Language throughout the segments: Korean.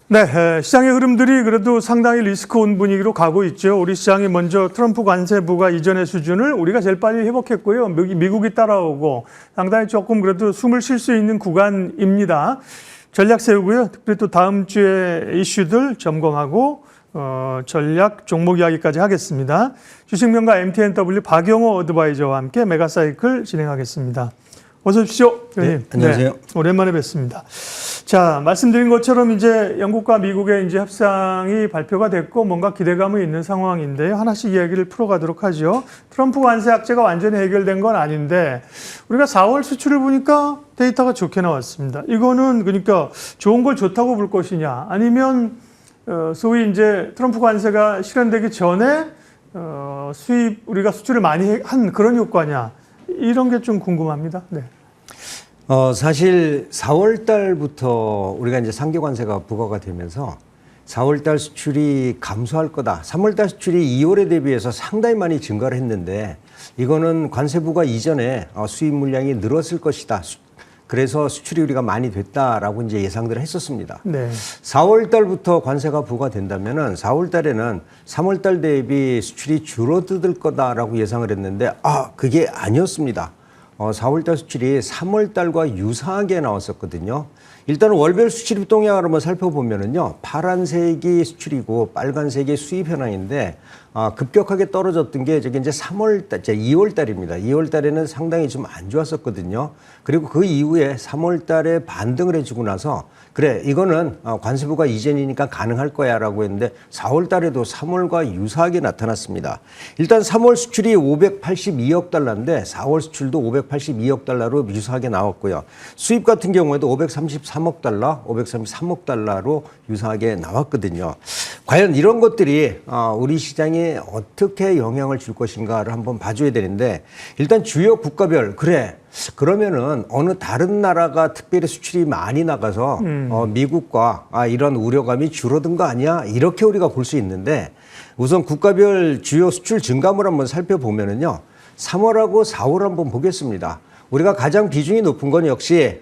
네, 시장의 흐름들이 그래도 상당히 리스크 온 분위기로 가고 있죠. 우리 시장이 먼저 트럼프 관세부가 이전의 수준을 우리가 제일 빨리 회복했고요. 미국이 따라오고 상당히 조금 그래도 숨을 쉴 수 있는 구간입니다. 전략 세우고요. 특별히 또 다음 주에 이슈들 점검하고 전략 종목 이야기까지 하겠습니다. 주식명가 MTNW 박영호 어드바이저와 함께 메가사이클 진행하겠습니다. 어서 오십시오. 네, 안녕하세요. 네, 오랜만에 뵙습니다. 자, 말씀드린 것처럼 이제 영국과 미국의 이제 협상이 발표가 됐고 뭔가 기대감이 있는 상황인데요. 하나씩 이야기를 풀어가도록 하죠. 트럼프 관세 악재가 완전히 해결된 건 아닌데 우리가 4월 수출을 보니까 데이터가 좋게 나왔습니다. 이거는 그러니까 좋은 걸 좋다고 볼 것이냐 아니면 소위 이제 트럼프 관세가 실현되기 전에 우리가 수출을 많이 한 그런 효과냐 이런 게 좀 궁금합니다. 네. 사실 4월 달부터 우리가 이제 상계 관세가 부과가 되면서 4월 달 수출이 감소할 거다. 3월 달 수출이 2월에 대비해서 상당히 많이 증가를 했는데 이거는 관세부가 이전에 수입 물량이 늘었을 것이다. 그래서 수출이 우리가 많이 됐다라고 이제 예상들을 했었습니다. 네. 4월 달부터 관세가 부과된다면은 4월 달에는 3월 달 대비 수출이 줄어들 거다라고 예상을 했는데 그게 아니었습니다. 4월 달 수출이 3월 달과 유사하게 나왔었거든요. 일단 월별 수출 입 동향을 한번 살펴보면은요, 파란색이 수출이고 빨간색이 수입 현황인데 급격하게 떨어졌던 게 저기 이제 3월 달, 2월 달입니다. 2월 달에는 상당히 좀 안 좋았었거든요. 그리고 그 이후에 3월 달에 반등을 해주고 나서 그래 이거는 관세부가 이전이니까 가능할 거야라고 했는데 4월 달에도 3월과 유사하게 나타났습니다. 일단 3월 수출이 582억 달러인데 4월 수출도 582억 달러로 유사하게 나왔고요. 수입 같은 경우에도 533억 달러, 533억 달러로 유사하게 나왔거든요. 과연 이런 것들이 우리 시장에 어떻게 영향을 줄 것인가를 한번 봐줘야 되는데 일단 주요 국가별 그러면은 어느 다른 나라가 특별히 수출이 많이 나가서 미국과 이런 우려감이 줄어든 거 아니야? 이렇게 우리가 볼 수 있는데 우선 국가별 주요 수출 증가물 한번 살펴보면은요. 3월하고 4월 한번 보겠습니다. 우리가 가장 비중이 높은 건 역시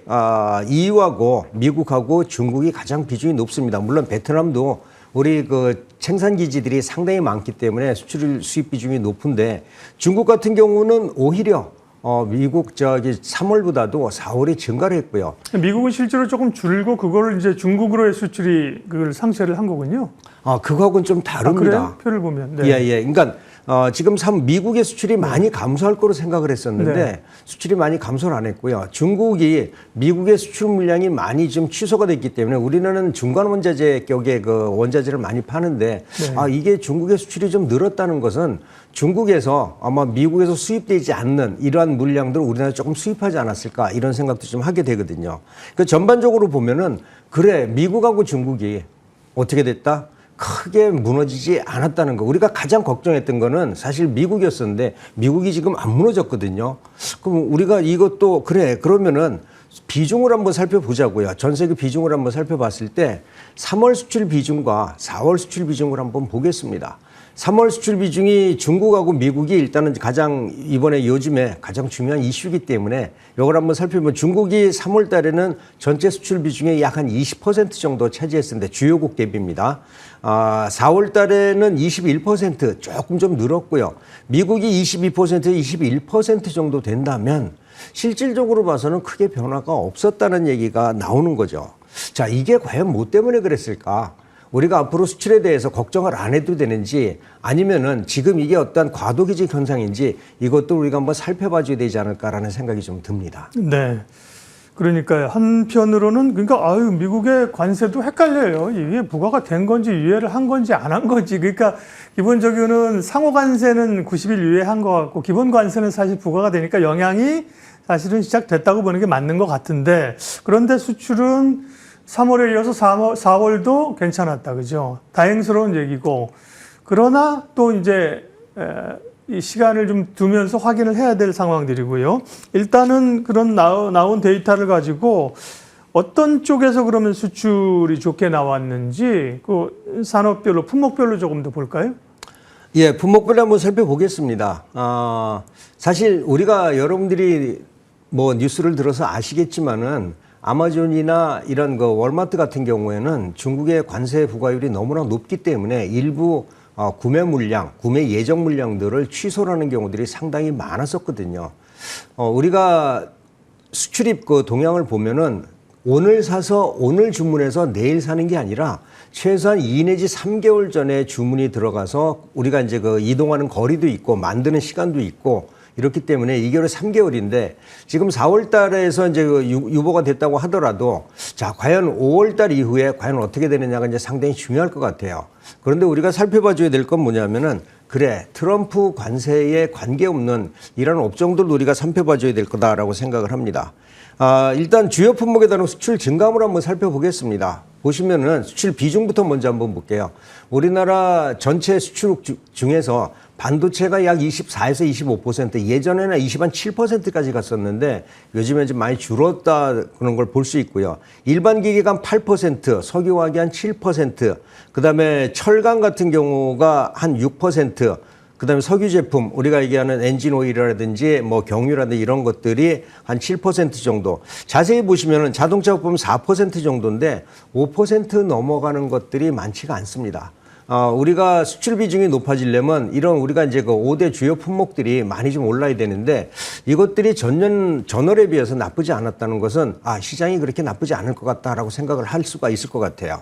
EU하고 미국하고 중국이 가장 비중이 높습니다. 물론 베트남도 우리 그 생산 기지들이 상당히 많기 때문에 수입 비중이 높은데 중국 같은 경우는 오히려 미국 3월보다도 4월이 증가를 했고요. 미국은 실제로 조금 줄고 그거를 이제 중국으로의 수출이 그걸 상쇄를 한 거군요. 그거하고는 좀 다릅니다. 그래요? 표를 보면. 네. 예. 그러니까 지금 미국의 수출이 많이 감소할 거로 생각을 했었는데 수출이 많이 감소를 안 했고요. 중국이 미국의 수출 물량이 많이 좀 취소가 됐기 때문에 우리는 중간 원자재 격의 그 원자재를 많이 파는데 이게 중국의 수출이 좀 늘었다는 것은 중국에서 아마 미국에서 수입되지 않는 이러한 물량들을 우리나라에 조금 수입하지 않았을까 이런 생각도 좀 하게 되거든요. 그 전반적으로 보면은 미국하고 중국이 어떻게 됐다? 크게 무너지지 않았다는 거. 우리가 가장 걱정했던 거는 사실 미국이었었는데 미국이 지금 안 무너졌거든요. 그럼 우리가 이것도 그러면은 비중을 한번 살펴보자고요. 전 세계 비중을 한번 살펴봤을 때 3월 수출 비중과 4월 수출 비중을 한번 보겠습니다. 3월 수출 비중이 중국하고 미국이 일단은 이번에 요즘에 가장 중요한 이슈이기 때문에 이걸 한번 살펴보면 중국이 3월 달에는 전체 수출 비중의 약 한 20% 정도 차지했었는데 주요국 대비입니다. 4월 달에는 21% 조금 좀 늘었고요. 미국이 21% 정도 된다면 실질적으로 봐서는 크게 변화가 없었다는 얘기가 나오는 거죠. 자, 이게 과연 뭐 때문에 그랬을까? 우리가 앞으로 수출에 대해서 걱정을 안 해도 되는지 아니면은 지금 이게 어떤 과도기적 현상인지 이것도 우리가 한번 살펴봐줘야 되지 않을까라는 생각이 좀 듭니다. 네. 그러니까요. 한편으로는 미국의 관세도 헷갈려요. 이게 부과가 된 건지 유예를 한 건지 안 한 건지. 그러니까 기본적으로는 상호 관세는 90일 유예한 것 같고 기본 관세는 사실 부과가 되니까 영향이 사실은 시작됐다고 보는 게 맞는 것 같은데 그런데 수출은 3월에 이어서 4월도 괜찮았다. 그죠? 다행스러운 얘기고. 그러나 또 이제 이 시간을 좀 두면서 확인을 해야 될 상황들이고요. 일단은 그런 나온 데이터를 가지고 어떤 쪽에서 그러면 수출이 좋게 나왔는지 그 산업별로, 품목별로 조금 더 볼까요? 예, 품목별로 한번 살펴보겠습니다. 사실 우리가 여러분들이 뭐 뉴스를 들어서 아시겠지만은 아마존이나 이런 그 월마트 같은 경우에는 중국의 관세 부과율이 너무나 높기 때문에 일부 구매 물량, 구매 예정 물량들을 취소하는 경우들이 상당히 많았었거든요. 우리가 수출입 그 동향을 보면은 오늘 사서 오늘 주문해서 내일 사는 게 아니라 최소한 2 내지 3개월 전에 주문이 들어가서 우리가 이제 그 이동하는 거리도 있고 만드는 시간도 있고 이렇기 때문에 2개월 3개월인데 지금 4월 달에서 이제 그 유보가 됐다고 하더라도 자, 과연 5월 달 이후에 과연 어떻게 되느냐가 이제 상당히 중요할 것 같아요. 그런데 우리가 살펴봐 줘야 될 건 뭐냐면은 그래, 트럼프 관세에 관계없는 이런 업종들도 우리가 살펴봐 줘야 될 거다라고 생각을 합니다. 일단 주요 품목에 따른 수출 증감을 한번 살펴보겠습니다. 보시면은 수출 비중부터 먼저 한번 볼게요. 우리나라 전체 수출국 중에서 반도체가 약 24에서 25%, 예전에는 27%까지 갔었는데 요즘에 좀 많이 줄었다 그런 걸 볼 수 있고요. 일반 기계가 한 8%, 석유화학이 한 7%, 그다음에 철강 같은 경우가 한 6%, 그다음에 석유 제품 우리가 얘기하는 엔진 오일이라든지 뭐 경유라든지 이런 것들이 한 7% 정도. 자세히 보시면은 자동차 보면 4% 정도인데 5% 넘어가는 것들이 많지가 않습니다. 우리가 수출 비중이 높아지려면 이런 우리가 이제 그 5대 주요 품목들이 많이 좀 올라야 되는데 이것들이 전월에 비해서 나쁘지 않았다는 것은 시장이 그렇게 나쁘지 않을 것 같다라고 생각을 할 수가 있을 것 같아요.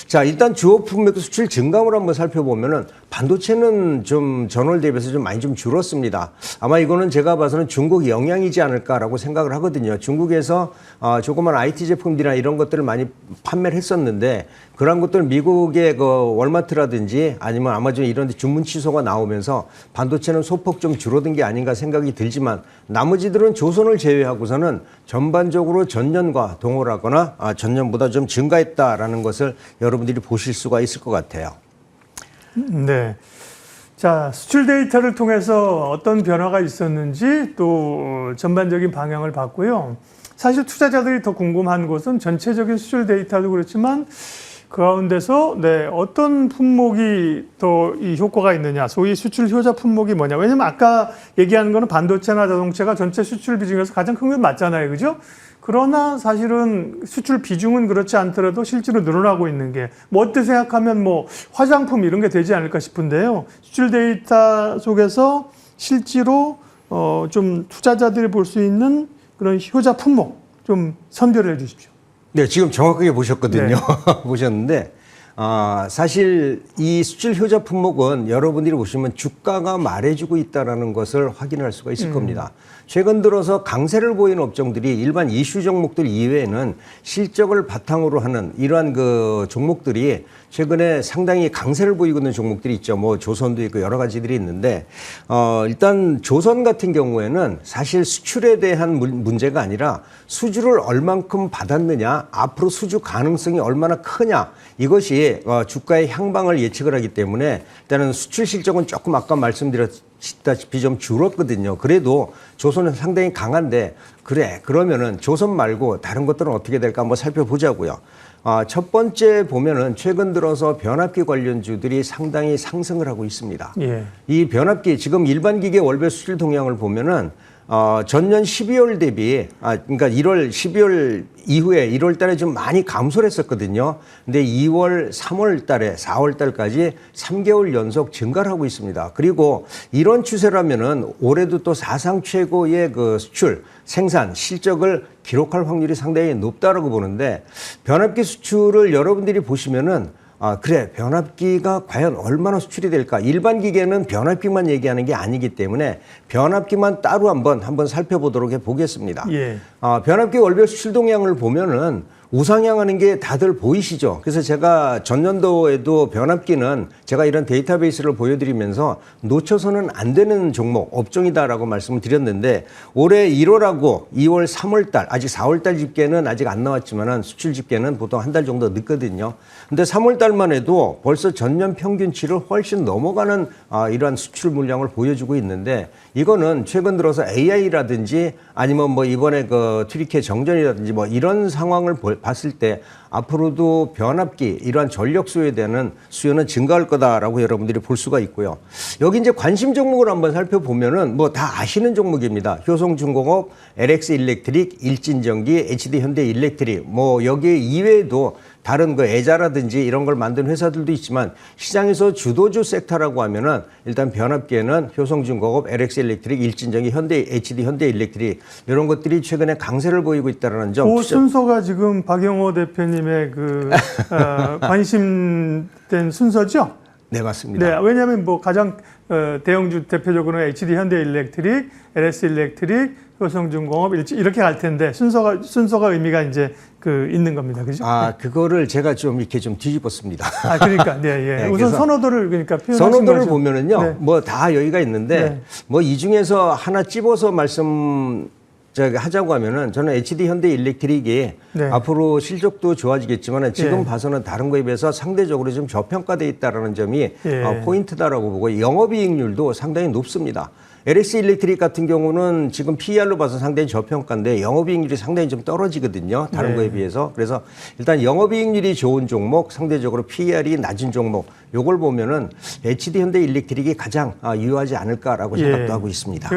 자, 일단 주요 품목 수출 증감을 한번 살펴보면은 반도체는 좀 전월 대비해서 좀 많이 좀 줄었습니다. 아마 이거는 제가 봐서는 중국 영향이지 않을까라고 생각을 하거든요. 중국에서 조그만 IT 제품들이나 이런 것들을 많이 판매를 했었는데 그런 것들은 미국의 그 월마트라든지 아니면 아마존 이런 데 주문 취소가 나오면서 반도체는 소폭 좀 줄어든 게 아닌가 생각이 들지만 나머지들은 조선을 제외하고서는 전반적으로 전년과 동일하거나 전년보다 좀 증가했다라는 것을 여러분들이 보실 수가 있을 것 같아요. 네. 자, 수출 데이터를 통해서 어떤 변화가 있었는지 또 전반적인 방향을 봤고요. 사실 투자자들이 더 궁금한 것은 전체적인 수출 데이터도 그렇지만 그 가운데서 어떤 품목이 더 이 효과가 있느냐, 소위 수출 효자 품목이 뭐냐. 왜냐면 아까 얘기하는 거는 반도체나 자동차가 전체 수출 비중에서 가장 큰 건 맞잖아요. 그죠? 그러나 사실은 수출 비중은 그렇지 않더라도 실제로 늘어나고 있는 게 뭐 어떻게 생각하면 뭐 화장품 이런 게 되지 않을까 싶은데요. 수출 데이터 속에서 실제로 좀 투자자들이 볼 수 있는 그런 효자 품목 좀 선별해 주십시오. 네, 지금 정확하게 보셨거든요. 네. 보셨는데, 사실 이 수출 효자 품목은 여러분들이 보시면 주가가 말해주고 있다는 것을 확인할 수가 있을 겁니다. 최근 들어서 강세를 보이는 업종들이 일반 이슈 종목들 이외에는 실적을 바탕으로 하는 이러한 그 종목들이 최근에 상당히 강세를 보이고 있는 종목들이 있죠. 뭐 조선도 있고 여러 가지들이 있는데, 일단 조선 같은 경우에는 사실 수출에 대한 문제가 아니라 수주를 얼만큼 받았느냐, 앞으로 수주 가능성이 얼마나 크냐, 이것이 주가의 향방을 예측을 하기 때문에 일단은 수출 실적은 조금 아까 말씀드렸다시피 좀 줄었거든요. 그래도 조선은 상당히 강한데 그래, 그러면은 조선 말고 다른 것들은 어떻게 될까 한번 살펴보자고요. 첫 번째 보면은 최근 들어서 변압기 관련주들이 상당히 상승을 하고 있습니다. 예. 이 변압기 지금 일반 기계 월별 수출 동향을 보면은 전년 12월 대비, 그러니까 12월 이후에 1월 달에 좀 많이 감소를 했었거든요. 근데 2월, 3월 달에 4월 달까지 3개월 연속 증가를 하고 있습니다. 그리고 이런 추세라면은 올해도 또 사상 최고의 그 수출, 생산, 실적을 기록할 확률이 상당히 높다라고 보는데 변압기 수출을 여러분들이 보시면은 그래, 변압기가 과연 얼마나 수출이 될까? 일반 기계는 변압기만 얘기하는 게 아니기 때문에 변압기만 따로 한번 살펴보도록 해보겠습니다. 예. 변압기 월별 수출 동향을 보면은 우상향하는 게 다들 보이시죠? 그래서 제가 전년도에도 변압기는 제가 이런 데이터베이스를 보여드리면서 놓쳐서는 안 되는 종목, 업종이다라고 말씀을 드렸는데 올해 1월하고 2월, 3월 달, 아직 4월 달 집계는 아직 안 나왔지만은 수출 집계는 보통 한 달 정도 늦거든요. 근데 3월 달만 해도 벌써 전년 평균치를 훨씬 넘어가는 이러한 수출 물량을 보여주고 있는데 이거는 최근 들어서 AI라든지 아니면 뭐 이번에 그 튀르키예 정전이라든지 뭐 이런 상황을 봤을 때 앞으로도 변압기 이러한 전력 수요에 대한 수요는 증가할 거다라고 여러분들이 볼 수가 있고요. 여기 이제 관심 종목을 한번 살펴보면은 뭐 다 아시는 종목입니다. 효성중공업, LX 일렉트릭, 일진전기, HD 현대 일렉트릭 뭐 여기 이외에도 다른 그 애자라든지 이런 걸 만든 회사들도 있지만 시장에서 주도주 섹터라고 하면은 일단 변압기에는 효성중공업, LX 일렉트릭, 일진전기, 현대 HD 현대 일렉트릭 이런 것들이 최근에 강세를 보이고 있다는 점. 그 순서가 지금 박영호 대표님의 그 관심된 순서죠? 네, 맞습니다. 네, 왜냐하면 뭐 가장 대형주 대표적으로는 HD 현대 일렉트릭, LS 일렉트릭, 효성중공업 이렇게 갈 텐데 순서가 의미가 이제 그 있는 겁니다, 그죠? 아, 그거를 제가 좀 이렇게 좀 뒤집었습니다. 아, 그러니까, 네, 예. 네, 우선 선호도를 그러니까 표현하신 선호도를 거죠. 보면은요, 네. 뭐 다 여기가 있는데 네. 뭐 이 중에서 하나 찝어서 하자고 하면은 저는 HD 현대 일렉트릭이 네. 앞으로 실적도 좋아지겠지만 지금 예. 봐서는 다른 거에 비해서 상대적으로 좀 저평가돼 있다라는 점이 예. 포인트다라고 보고 영업이익률도 상당히 높습니다. LX 일렉트릭 같은 경우는 지금 PER로 봐서 상당히 저평가인데 영업이익률이 상당히 좀 떨어지거든요. 다른 네. 거에 비해서. 그래서 일단 영업이익률이 좋은 종목, 상대적으로 PER이 낮은 종목, 요걸 보면은 HD 현대 일렉트릭이 가장 유효하지 않을까라고 생각도 하고 있습니다.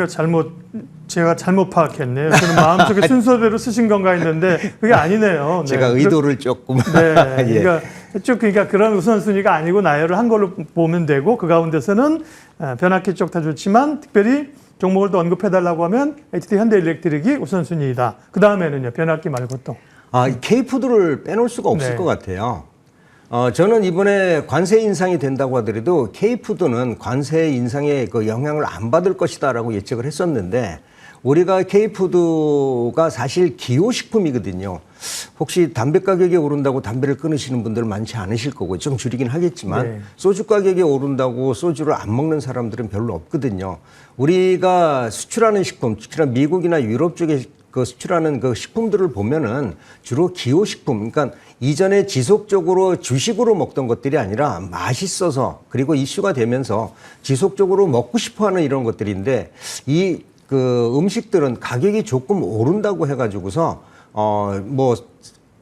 제가 잘못 파악했네요. 저는 마음속에 순서대로 쓰신 건가 했는데 그게 아니네요. 네. 제가 의도를 조금. 네. 예. 그러니까 그런 우선순위가 아니고 나열을 한 걸로 보면 되고 그 가운데서는 변압기 쪽 다 좋지만 특별히 종목을 또 언급해달라고 하면 HD 현대 일렉트릭이 우선순위이다. 그 다음에는요. 변압기 말고 또. K푸드를 빼놓을 수가 없을 네. 것 같아요. 저는 이번에 관세 인상이 된다고 하더라도 K푸드는 관세 인상의 그 영향을 안 받을 것이다라고 예측을 했었는데 우리가 K푸드가 사실 기호식품이거든요. 혹시 담배 가격이 오른다고 담배를 끊으시는 분들 많지 않으실 거고 좀 줄이긴 하겠지만 네. 소주 가격이 오른다고 소주를 안 먹는 사람들은 별로 없거든요. 우리가 수출하는 식품, 특히나 미국이나 유럽 쪽에 그 수출하는 그 식품들을 보면은 주로 기호식품, 그러니까 이전에 지속적으로 주식으로 먹던 것들이 아니라 맛있어서 그리고 이슈가 되면서 지속적으로 먹고 싶어 하는 이런 것들인데 이 그 음식들은 가격이 조금 오른다고 해가지고서 뭐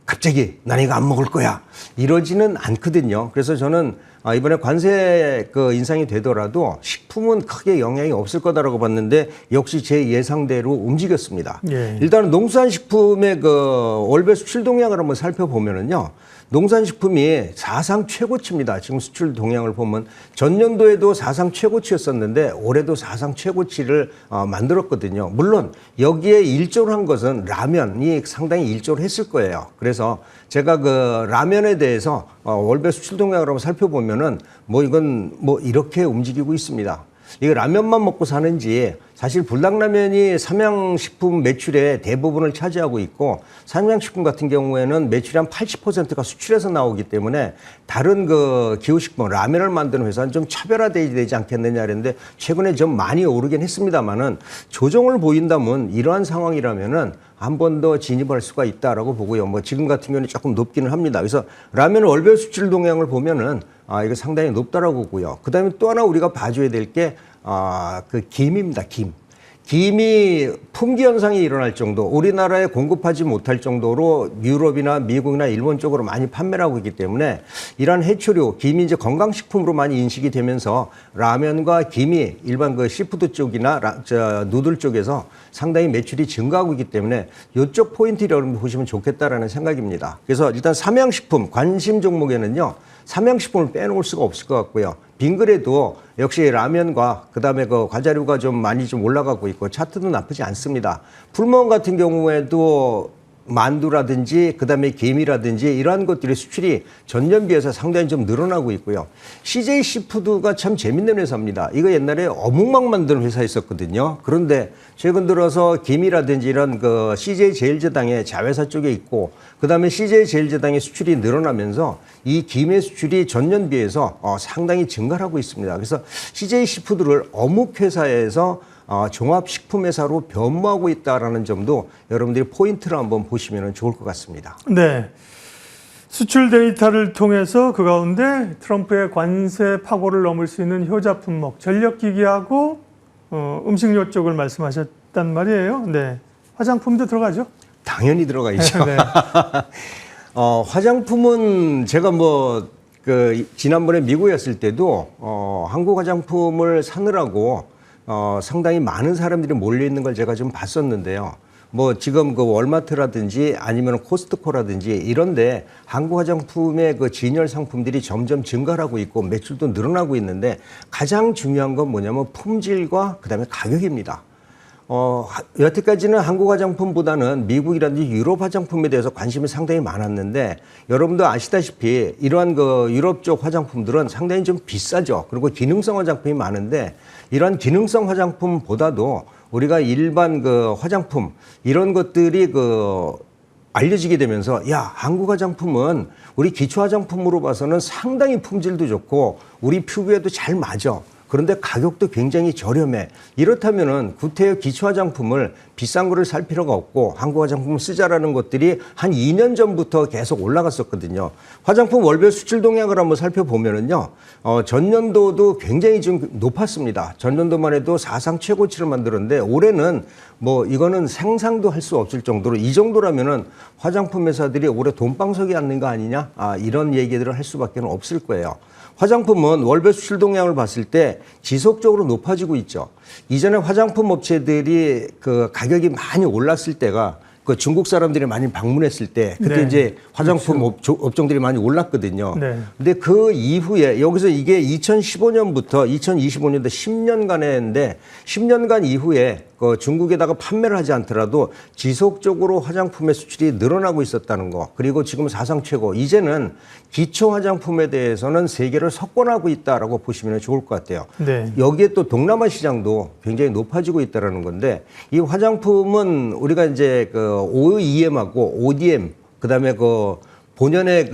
갑자기 난 이거 안 먹을 거야 이러지는 않거든요. 그래서 저는 이번에 관세 그 인상이 되더라도 식품은 크게 영향이 없을 거다라고 봤는데 역시 제 예상대로 움직였습니다. 예. 일단은 농수산식품의 그 월별 수출 동향을 한번 살펴보면은요. 농산식품이 사상 최고치입니다. 지금 수출 동향을 보면 전년도에도 사상 최고치였었는데 올해도 사상 최고치를 만들었거든요. 물론 여기에 일조를 한 것은 라면이 상당히 일조를 했을 거예요. 그래서 제가 그 라면에 대해서 월별 수출 동향을 한번 살펴보면은 뭐 이건 뭐 이렇게 움직이고 있습니다. 이거 라면만 먹고 사는지 사실 불닭라면이 삼양식품 매출의 대부분을 차지하고 있고 삼양식품 같은 경우에는 매출의 한 80%가 수출에서 나오기 때문에 다른 그 기호식품 라면을 만드는 회사는 좀 차별화되어야 되지 않겠느냐 그랬는데 최근에 좀 많이 오르긴 했습니다만은 조정을 보인다면 이러한 상황이라면은 한 번 더 진입할 수가 있다라고 보고요. 뭐 지금 같은 경우는 조금 높기는 합니다. 그래서 라면 월별 수출 동향을 보면은 이거 상당히 높다라고 보고요. 그다음에 또 하나 우리가 봐줘야 될 게 그 김입니다. 김. 김이 품귀 현상이 일어날 정도, 우리나라에 공급하지 못할 정도로 유럽이나 미국이나 일본 쪽으로 많이 판매를 하고 있기 때문에 이러한 해초류, 김이 이제 건강식품으로 많이 인식이 되면서 라면과 김이 일반 그 시푸드 쪽이나 누들 쪽에서 상당히 매출이 증가하고 있기 때문에 이쪽 포인트를 여러분 보시면 좋겠다라는 생각입니다. 그래서 일단 삼양식품 관심 종목에는요. 삼양식품을 빼놓을 수가 없을 것 같고요. 빙그레도 역시 라면과 그다음에 그 과자류가 좀 많이 좀 올라가고 있고 차트도 나쁘지 않습니다. 풀무원 같은 경우에도 만두라든지 그다음에 개미라든지 이러한 것들이 수출이 전년 비해서 상당히 좀 늘어나고 있고요. CJ 시푸드가 참 재밌는 회사입니다. 이거 옛날에 어묵막 만드는 회사 있었거든요. 그런데 최근 들어서 개미라든지 이런 그 CJ 제일제당의 자회사 쪽에 있고 그다음에 CJ 제일제당의 수출이 늘어나면서 이 김의 수출이 전년 비해서 상당히 증가하고 있습니다. 그래서 CJ 시푸드를 어묵 회사에서 종합식품회사로 변모하고 있다는 점도 여러분들이 포인트를 한번 보시면 좋을 것 같습니다. 네. 수출 데이터를 통해서 그 가운데 트럼프의 관세 파고를 넘을 수 있는 효자 품목, 전력기기하고 음식료 쪽을 말씀하셨단 말이에요. 네. 화장품도 들어가죠? 당연히 들어가 있죠. 네. 화장품은 제가 지난번에 미국이었을 때도 한국 화장품을 사느라고 상당히 많은 사람들이 몰려 있는 걸 제가 좀 봤었는데요. 지금 그 월마트라든지 아니면 코스트코라든지 이런데 한국 화장품의 그 진열 상품들이 점점 증가하고 있고 매출도 늘어나고 있는데 가장 중요한 건 뭐냐면 품질과 그다음에 가격입니다. 여태까지는 한국 화장품보다는 미국이라든지 유럽 화장품에 대해서 관심이 상당히 많았는데 여러분도 아시다시피 이러한 그 유럽 쪽 화장품들은 상당히 좀 비싸죠. 그리고 기능성 화장품이 많은데 이러한 기능성 화장품보다도 우리가 일반 그 화장품 이런 것들이 알려지게 되면서 한국 화장품은 우리 기초 화장품으로 봐서는 상당히 품질도 좋고 우리 피부에도 잘 맞아. 그런데 가격도 굉장히 저렴해. 이렇다면은 구태여 기초 화장품을 비싼 거를 살 필요가 없고 한국 화장품을 쓰자라는 것들이 한 2년 전부터 계속 올라갔었거든요. 화장품 월별 수출 동향을 한번 살펴보면은요, 전년도도 굉장히 좀 높았습니다. 전년도만 해도 사상 최고치를 만들었는데 올해는 이거는 상상도 할 수 없을 정도로 이 정도라면은 화장품 회사들이 올해 돈방석이 앉는 거 아니냐? 이런 얘기들을 할 수밖에 없을 거예요. 화장품은 월별 수출 동향을 봤을 때 지속적으로 높아지고 있죠. 이전에 화장품 업체들이 그 가격이 많이 올랐을 때가 그 중국 사람들이 많이 방문했을 때 그때 이제 화장품 업종들이 많이 올랐거든요. 네. 근데 그 이후에 여기서 이게 2015년부터 2025년도 10년간인데 10년간 이후에 그 중국에다가 판매를 하지 않더라도 지속적으로 화장품의 수출이 늘어나고 있었다는 거. 그리고 지금 사상 최고. 이제는 기초 화장품에 대해서는 세계를 석권하고 있다라고 보시면 좋을 것 같아요. 네. 여기에 또 동남아 시장도 굉장히 높아지고 있다라는 건데 이 화장품은 우리가 이제 그 OEM하고 ODM 그다음에 본연의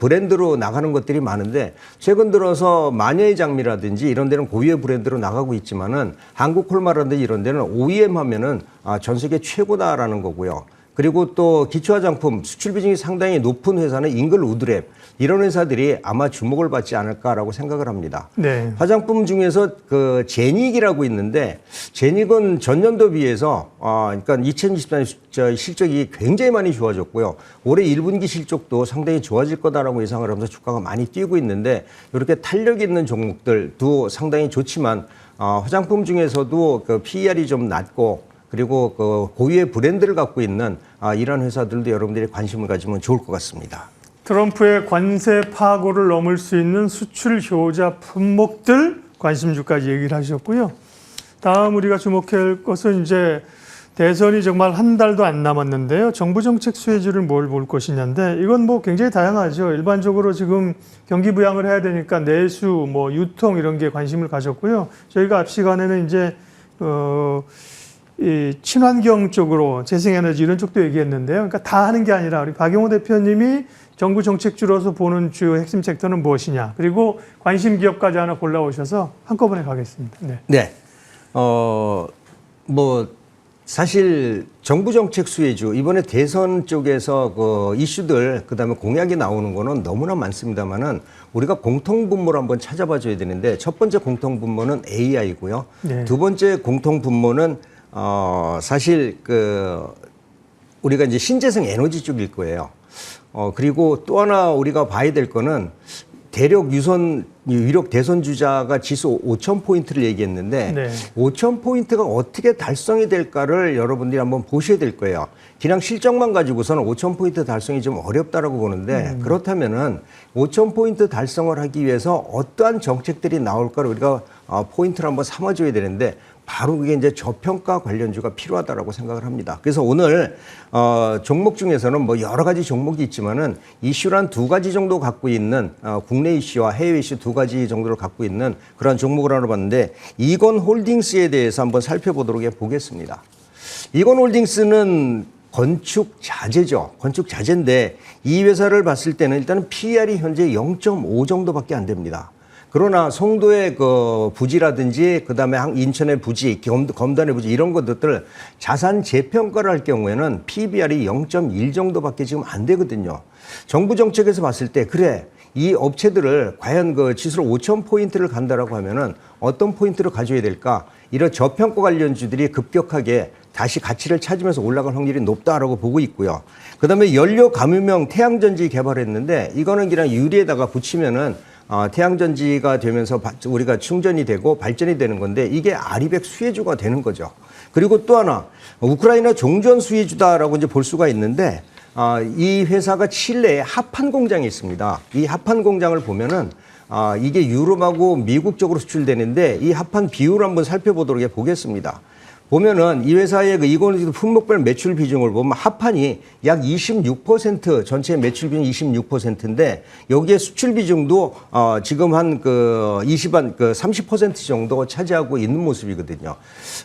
브랜드로 나가는 것들이 많은데 최근 들어서 마녀의 장미라든지 이런 데는 고유의 브랜드로 나가고 있지만은 한국 콜마라든지 이런 데는 OEM 하면은 전 세계 최고다라는 거고요. 그리고 또 기초 화장품 수출 비중이 상당히 높은 회사는 잉글우드랩 이런 회사들이 아마 주목을 받지 않을까라고 생각을 합니다. 네. 화장품 중에서 그 제닉이라고 있는데 제닉은 전년도 비해서 그러니까 2024년 실적이 굉장히 많이 좋아졌고요. 올해 1분기 실적도 상당히 좋아질 거다라고 예상을 하면서 주가가 많이 뛰고 있는데 이렇게 탄력 있는 종목들도 상당히 좋지만 화장품 중에서도 그 PER이 좀 낮고 그리고 그 고유의 브랜드를 갖고 있는 이런 회사들도 여러분들이 관심을 가지면 좋을 것 같습니다. 트럼프의 관세 파고를 넘을 수 있는 수출 효자 품목들 관심주까지 얘기를 하셨고요. 다음 우리가 주목할 것은 이제 대선이 정말 한 달도 안 남았는데요. 정부 정책 수혜주를 뭘 볼 것이냐인데 이건 굉장히 다양하죠. 일반적으로 지금 경기 부양을 해야 되니까 내수, 유통 이런 게 관심을 가졌고요. 저희가 앞 시간에는 이제 이 친환경 쪽으로 재생에너지 이런 쪽도 얘기했는데요. 그러니까 다 하는 게 아니라 우리 박용호 대표님이 정부 정책주로서 보는 주요 핵심 섹터는 무엇이냐. 그리고 관심 기업까지 하나 골라오셔서 한꺼번에 가겠습니다. 네. 네. 사실 정부 정책 수혜주 이번에 대선 쪽에서 그 이슈들 그다음에 공약이 나오는 거는 너무나 많습니다만은 우리가 공통분모를 한번 찾아봐 줘야 되는데 첫 번째 공통분모는 AI고요. 네. 두 번째 공통분모는 사실 우리가 이제 신재생 에너지 쪽일 거예요. 그리고 또 하나 우리가 봐야 될 거는 유력 대선 주자가 지수 5,000포인트를 얘기했는데 네. 5,000포인트가 어떻게 달성이 될까를 여러분들이 한번 보셔야 될 거예요. 그냥 실적만 가지고서는 5,000포인트 달성이 좀 어렵다라고 보는데 그렇다면은 5,000포인트 달성을 하기 위해서 어떠한 정책들이 나올까를 우리가 포인트를 한번 삼아줘야 되는데 바로 그게 이제 저평가 관련주가 필요하다라고 생각을 합니다. 그래서 오늘 종목 중에서는 여러 가지 종목이 있지만은 이슈를 한 두 가지 정도 갖고 있는 국내 이슈와 해외 이슈 두 가지 정도를 갖고 있는 그런 종목을 알아봤는데 이건 홀딩스에 대해서 한번 살펴보도록 해보겠습니다. 이건 홀딩스는 건축 자재죠. 건축 자재인데 이 회사를 봤을 때는 일단은 PER이 현재 0.5 정도밖에 안 됩니다. 그러나 송도의 그 부지라든지 그다음에 인천의 부지, 검단의 부지 이런 것들 자산 재평가를 할 경우에는 PBR이 0.1 정도밖에 지금 안 되거든요. 정부 정책에서 봤을 때 그래 이 업체들을 과연 그 지수로 5,000포인트를 간다라고 하면은 어떤 포인트를 가져야 될까? 이런 저평가 관련주들이 급격하게 다시 가치를 찾으면서 올라갈 확률이 높다라고 보고 있고요. 그다음에 연료 감유명 태양전지 개발했는데 이거는 그냥 유리에다가 붙이면은 태양전지가 되면서 우리가 충전이 되고 발전이 되는 건데 이게 아리백 수혜주가 되는 거죠. 그리고 또 하나 우크라이나 종전 수혜주다라고 이제 볼 수가 있는데 이 회사가 칠레에 합판 공장이 있습니다. 이 합판 공장을 보면은 이게 유럽하고 미국 쪽으로 수출되는데 이 합판 비율을 한번 살펴보도록 보겠습니다. 보면은 이 회사의 이거는 품목별 매출 비중을 보면 합판이 약 26% 전체 매출 비중 26%인데 여기에 수출 비중도 지금 한 30% 정도 차지하고 있는 모습이거든요.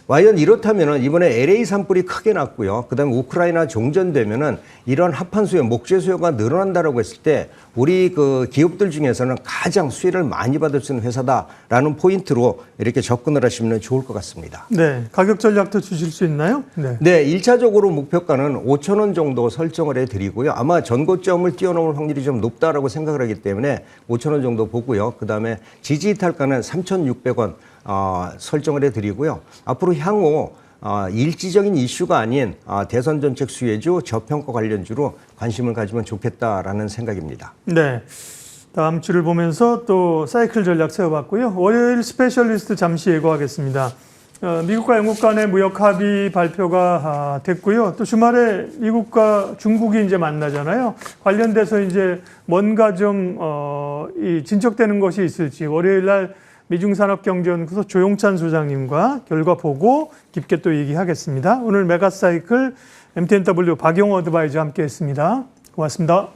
과연 이렇다면은 이번에 LA 산불이 크게 났고요. 그다음에 우크라이나 종전되면은 이런 합판 수요, 목재 수요가 늘어난다라고 했을 때 우리 그 기업들 중에서는 가장 수혜를 많이 받을 수 있는 회사다라는 포인트로 이렇게 접근을 하시면 좋을 것 같습니다. 네, 가격 전략도 주실 수 있나요? 네. 네, 1차적으로 목표가는 5,000원 정도 설정을 해드리고요. 아마 전고점을 뛰어넘을 확률이 좀 높다라고 생각을 하기 때문에 5,000원 정도 보고요. 그 다음에 지지이탈가는 3,600원 설정을 해드리고요. 앞으로 향후 일지적인 이슈가 아닌 대선 정책 수혜주, 저평가 관련주로 관심을 가지면 좋겠다라는 생각입니다. 네. 다음 주를 보면서 또 사이클 전략 세워봤고요. 월요일 스페셜리스트 잠시 예고하겠습니다. 미국과 영국 간의 무역 합의 발표가 됐고요. 또 주말에 미국과 중국이 이제 만나잖아요. 관련돼서 이제 뭔가 좀 진척되는 것이 있을지 월요일 날 미중산업경제연구소 조용찬 소장님과 결과 보고 깊게 또 얘기하겠습니다. 오늘 메가사이클 MTNW 박용호 어드바이저 함께했습니다. 고맙습니다.